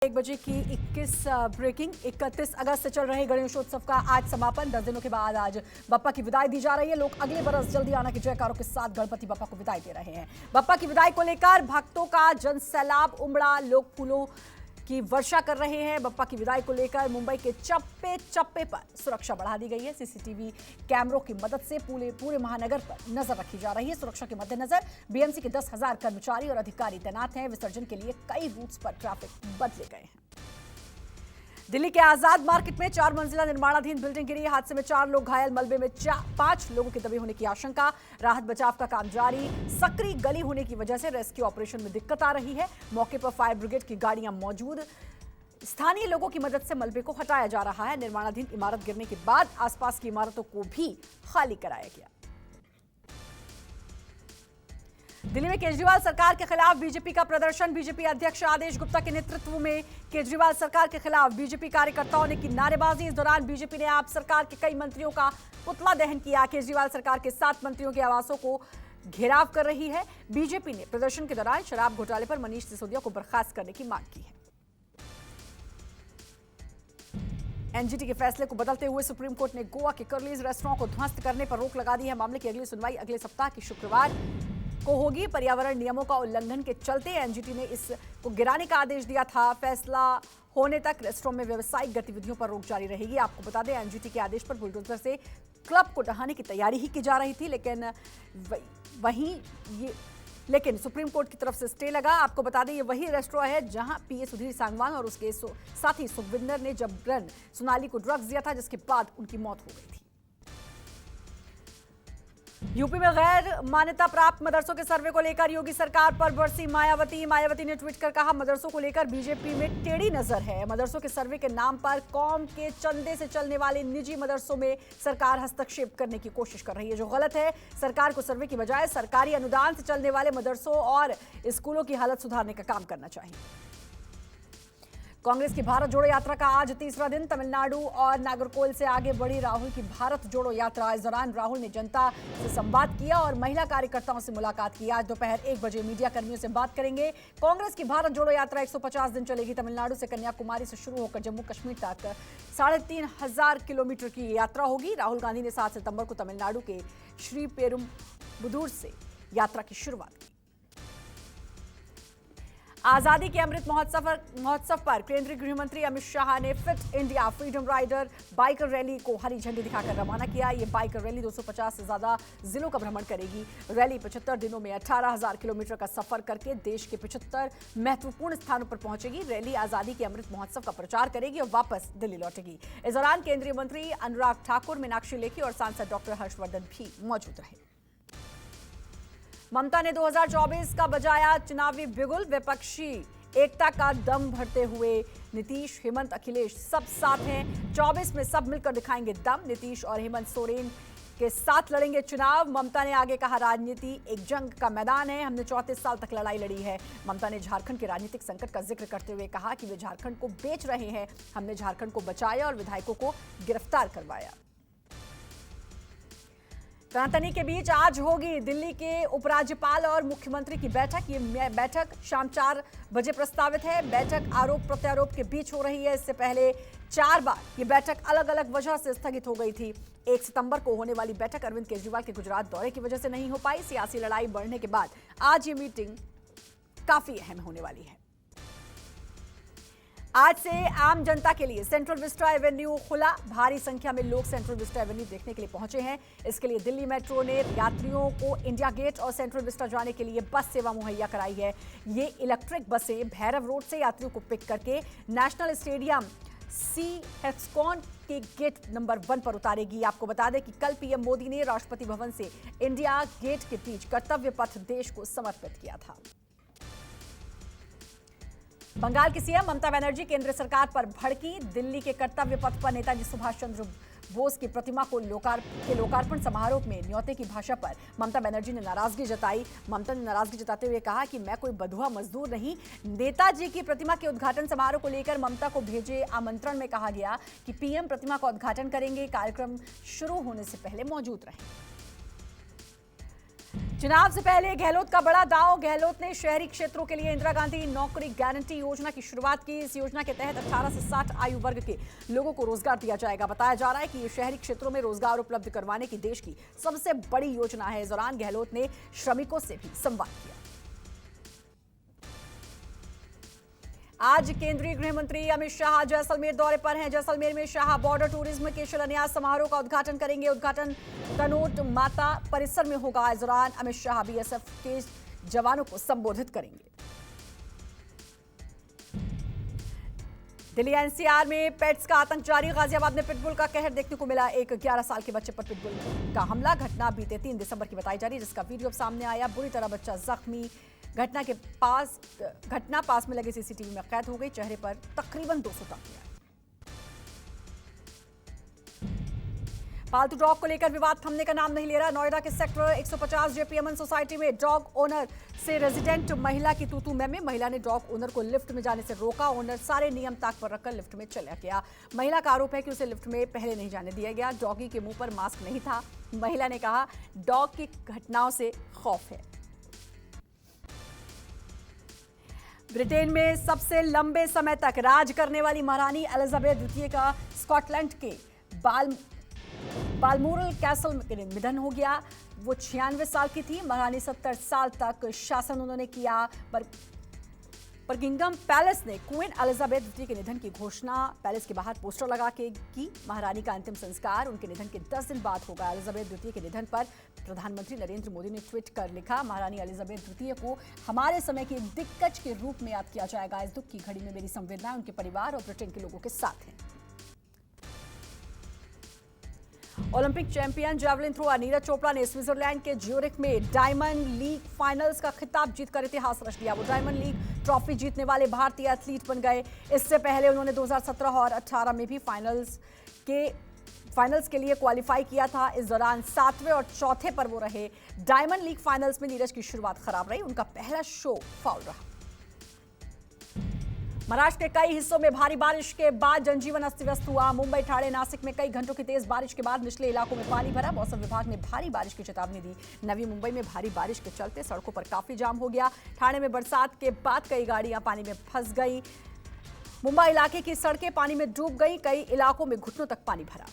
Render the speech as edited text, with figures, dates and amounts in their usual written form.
1 बजे की 21 ब्रेकिंग। 31 अगस्त से चल रहे गणेशोत्सव का आज समापन। 10 दिनों के बाद आज बप्पा की विदाई दी जा रही है। लोग अगले बरस जल्दी आना के जयकारों के साथ गणपति बप्पा को विदाई दे रहे हैं। बप्पा की विदाई को लेकर भक्तों का जनसैलाब उमड़ा। लोग फूलों की वर्षा कर रहे हैं। बप्पा की विदाई को लेकर मुंबई के चप्पे चप्पे पर सुरक्षा बढ़ा दी गई है। सीसीटीवी कैमरों की मदद से पूरे महानगर पर नजर रखी जा रही है। सुरक्षा के मद्देनजर बीएमसी के 10,000 कर्मचारी और अधिकारी तैनात हैं। विसर्जन के लिए कई रूट्स पर ट्रैफिक बदले गए हैं। दिल्ली के आजाद मार्केट में 4 मंजिला निर्माणाधीन बिल्डिंग गिरी। हादसे में 4 लोग घायल। मलबे में 5 लोगों के दबे होने की आशंका। राहत बचाव का काम जारी। सकरी गली होने की वजह से रेस्क्यू ऑपरेशन में दिक्कत आ रही है। मौके पर फायर ब्रिगेड की गाड़ियां मौजूद। स्थानीय लोगों की मदद से मलबे को हटाया जा रहा है। निर्माणाधीन इमारत गिरने के बाद आसपास की इमारतों को भी खाली कराया गया। दिल्ली में केजरीवाल सरकार के खिलाफ बीजेपी का प्रदर्शन। बीजेपी अध्यक्ष आदेश गुप्ता के नेतृत्व में केजरीवाल सरकार के खिलाफ बीजेपी कार्यकर्ताओं ने की नारेबाजी। इस दौरान बीजेपी ने आप सरकार के कई मंत्रियों का पुतला दहन किया। केजरीवाल सरकार के 7 मंत्रियों के आवासों को घेराव कर रही है। बीजेपी ने प्रदर्शन के दौरान शराब घोटाले पर मनीष सिसोदिया को बर्खास्त करने की मांग की है। एनजीटी के फैसले को बदलते हुए सुप्रीम कोर्ट ने गोवा के कर्लीज रेस्टोरेंट को ध्वस्त करने पर रोक लगा दी है। मामले की अगली सुनवाई अगले सप्ताह की शुक्रवार को होगी। पर्यावरण नियमों का उल्लंघन के चलते एनजीटी ने इसको गिराने का आदेश दिया था। फैसला होने तक रेस्टोरेंट में व्यावसायिक गतिविधियों पर रोक जारी रहेगी। आपको बता दें, एनजीटी के आदेश पर बुलडोजर से क्लब को ढहाने की तैयारी ही की जा रही थी, लेकिन सुप्रीम कोर्ट की तरफ से स्टे लगा। आपको बता दें, ये वही रेस्टोरेंट है जहां पीए सुधीर सांगवान और उसके साथी सुखविंदर ने जबरन सोनाली को ड्रग्स दिया था, जिसके बाद उनकी मौत हो गई थी। यूपी में गैर मान्यता प्राप्त मदरसों के सर्वे को लेकर योगी सरकार पर बरसी मायावती ने ट्वीट कर कहा, मदरसों को लेकर बीजेपी में टेढ़ी नजर है। मदरसों के सर्वे के नाम पर कौम के चंदे से चलने वाले निजी मदरसों में सरकार हस्तक्षेप करने की कोशिश कर रही है, जो गलत है। सरकार को सर्वे की बजाय सरकारी अनुदान से चलने वाले मदरसों और स्कूलों की हालत सुधारने का काम करना चाहिए। कांग्रेस की भारत जोड़ो यात्रा का आज तीसरा दिन। तमिलनाडु और नागरकोइल से आगे बढ़ी राहुल की भारत जोड़ो यात्रा। इस दौरान राहुल ने जनता से संवाद किया और महिला कार्यकर्ताओं से मुलाकात की। आज दोपहर 1 बजे मीडिया कर्मियों से बात करेंगे। कांग्रेस की भारत जोड़ो यात्रा 150 दिन चलेगी। तमिलनाडु से कन्याकुमारी से शुरू होकर जम्मू कश्मीर तक 3,500 किलोमीटर की यात्रा होगी। राहुल गांधी ने 7 सितंबर को तमिलनाडु के श्रीपेरुम्बदूर से यात्रा की शुरुआत की। आजादी के अमृत महोत्सव पर केंद्रीय गृह मंत्री अमित शाह ने fit India freedom rider biker rally को हरी झंडी दिखाकर रवाना किया। ये बाइकर रैली 250 से ज्यादा जिलों का भ्रमण करेगी। रैली 75 दिनों में 18,000 किलोमीटर का सफर करके देश के 75 महत्वपूर्ण स्थानों पर पहुंचेगी। रैली आजादी के अमृत महोत्सव का प्रचार करेगी और वापस दिल्ली लौटेगी। इस दौरान केंद्रीय मंत्री अनुराग ठाकुर, मीनाक्षी लेखी और सांसद डॉक्टर हर्षवर्धन भी मौजूद रहे। ममता ने 2024 का बजाया चुनावी बिगुल। विपक्षी एकता का दम भरते हुए नीतीश, हेमंत, अखिलेश सब साथ हैं। 24 में सब मिलकर दिखाएंगे दम। नीतीश और हेमंत सोरेन के साथ लड़ेंगे चुनाव। ममता ने आगे कहा, राजनीति एक जंग का मैदान है। हमने 34 साल तक लड़ाई लड़ी है। ममता ने झारखंड के राजनीतिक संकट का जिक्र करते हुए कहा कि वे झारखंड को बेच रहे हैं। हमने झारखंड को बचाया और विधायकों को गिरफ्तार करवाया। तनातनी के बीच आज होगी दिल्ली के उपराज्यपाल और मुख्यमंत्री की बैठक। ये बैठक शाम 4 बजे प्रस्तावित है। बैठक आरोप प्रत्यारोप के बीच हो रही है। इससे पहले 4 बार ये बैठक अलग अलग वजह से स्थगित हो गई थी। 1 सितंबर को होने वाली बैठक अरविंद केजरीवाल के गुजरात दौरे की वजह से नहीं हो पाई। सियासी लड़ाई बढ़ने के बाद आज ये मीटिंग काफी अहम होने वाली है। आज से आम जनता के लिए सेंट्रल विस्टा एवेन्यू खुला। भारी संख्या में लोग सेंट्रल विस्टा एवेन्यू देखने के लिए पहुंचे हैं। इसके लिए दिल्ली मेट्रो ने यात्रियों को इंडिया गेट और सेंट्रल विस्टा जाने के लिए बस सेवा मुहैया कराई है। ये इलेक्ट्रिक बसें भैरव रोड से यात्रियों को पिक करके नेशनल स्टेडियम सी हेक्सकॉन के गेट नंबर 1 पर उतारेगी। आपको बता दें कि कल पीएम मोदी ने राष्ट्रपति भवन से इंडिया गेट के बीच कर्तव्य पथ देश को समर्पित किया था। बंगाल की सीएम ममता बनर्जी केंद्र सरकार पर भड़की। दिल्ली के कर्तव्य पथ पर नेताजी सुभाष चंद्र बोस की प्रतिमा को लोकार्पण समारोह में न्योते की भाषा पर ममता बनर्जी ने नाराजगी जताई। ममता ने नाराजगी जताते हुए कहा कि मैं कोई बंधुआ मजदूर नहीं। नेताजी की प्रतिमा के उद्घाटन समारोह को लेकर ममता को भेजे आमंत्रण में कहा गया कि पीएम प्रतिमा का उद्घाटन करेंगे। कार्यक्रम शुरू होने से पहले मौजूद रहे। चुनाव से पहले गहलोत का बड़ा दांव। गहलोत ने शहरी क्षेत्रों के लिए इंदिरा गांधी नौकरी गारंटी योजना की शुरुआत की। इस योजना के तहत 18 से 60 आयु वर्ग के लोगों को रोजगार दिया जाएगा। बताया जा रहा है कि ये शहरी क्षेत्रों में रोजगार उपलब्ध करवाने की देश की सबसे बड़ी योजना है। इस दौरान गहलोत ने श्रमिकों से भी संवाद किया। आज केंद्रीय गृह मंत्री अमित शाह जैसलमेर दौरे पर हैं। जैसलमेर में शाह बॉर्डर टूरिज्म के शिलान्यास समारोह का उद्घाटन करेंगे। उद्घाटन कनोट माता परिसर में होगा। इस दौरान अमित शाह बीएसएफ के जवानों को संबोधित करेंगे। दिल्ली एनसीआर में पेट्स का आतंक जारी। गाजियाबाद में पिटबुल का कहर देखने को मिला। एक 11 साल के बच्चे पर पिटबुल का हमला। घटना बीते 3 दिसंबर की बताई जा रही है, जिसका वीडियो अब सामने आया। बुरी तरह बच्चा जख्मी। घटना पास में लगे सीसीटीवी में कैद हो गई। चेहरे पर तकरीबन 200 टांकियां। पालतू डॉग को लेकर विवाद थमने का नाम नहीं ले रहा। नोएडा के सेक्टर 150 जेपीएमएन सोसाइटी में डॉग ओनर से रेजिडेंट महिला की तू-तू मैं। महिला ने डॉग ओनर को लिफ्ट में जाने से रोका। ओनर सारे नियम ताक पर रखकर लिफ्ट में चला गया। महिला का आरोप है कि उसे लिफ्ट में पहले नहीं जाने दिया गया। डॉगी के मुंह पर मास्क नहीं था। महिला ने कहा, डॉग की घटनाओं से खौफ है। ब्रिटेन में सबसे लंबे समय तक राज करने वाली महारानी एलिजाबेथ द्वितीय का स्कॉटलैंड के बालमोरल कैसल में निधन हो गया। वो 96 साल की थी। महारानी 70 साल तक शासन उन्होंने किया। बकिंघम पैलेस ने क्वीन एलिजाबेथ द्वितीय के निधन की घोषणा पैलेस के बाहर पोस्टर लगा के की। महारानी का अंतिम संस्कार उनके निधन के 10 दिन बाद होगा। एलिजाबेथ द्वितीय के निधन पर प्रधानमंत्री नरेंद्र मोदी ने ट्वीट कर लिखा, महारानी एलिजाबेथ द्वितीय को हमारे समय की दिग्गज के रूप में याद किया जाएगा। इस दुख की घड़ी में मेरी संवेदनाएं उनके परिवार और ब्रिटेन के लोगों के साथ हैं। Olympic champion javelin thrower Neeraj Chopra ने स्विट्जरलैंड के ज्यूरिख में डायमंड लीग फाइनल्स का खिताब जीतकर इतिहास रच दिया। वो डायमंड लीग ट्रॉफी जीतने वाले भारतीय एथलीट बन गए। इससे पहले उन्होंने 2017 और 18 में भी फाइनल्स के लिए क्वालिफाई किया था। इस दौरान 7वें और चौथे पर वो रहे। डायमंड लीग फाइनल्स में नीरज की शुरुआत खराब रही। उनका पहला शो फाउल रहा। महाराष्ट्र के कई हिस्सों में भारी बारिश के बाद जनजीवन अस्त व्यस्त हुआ। मुंबई, ठाणे, नासिक में कई घंटों की तेज बारिश के बाद निचले इलाकों में पानी भरा। मौसम विभाग ने भारी बारिश की चेतावनी दी। नवी मुंबई में भारी बारिश के चलते सड़कों पर काफी जाम हो गया। ठाणे में बरसात के बाद कई गाड़ियां पानी में फंस गई। मुंबई इलाके की सड़कें पानी में डूब गई। कई इलाकों में घुटनों तक पानी भरा।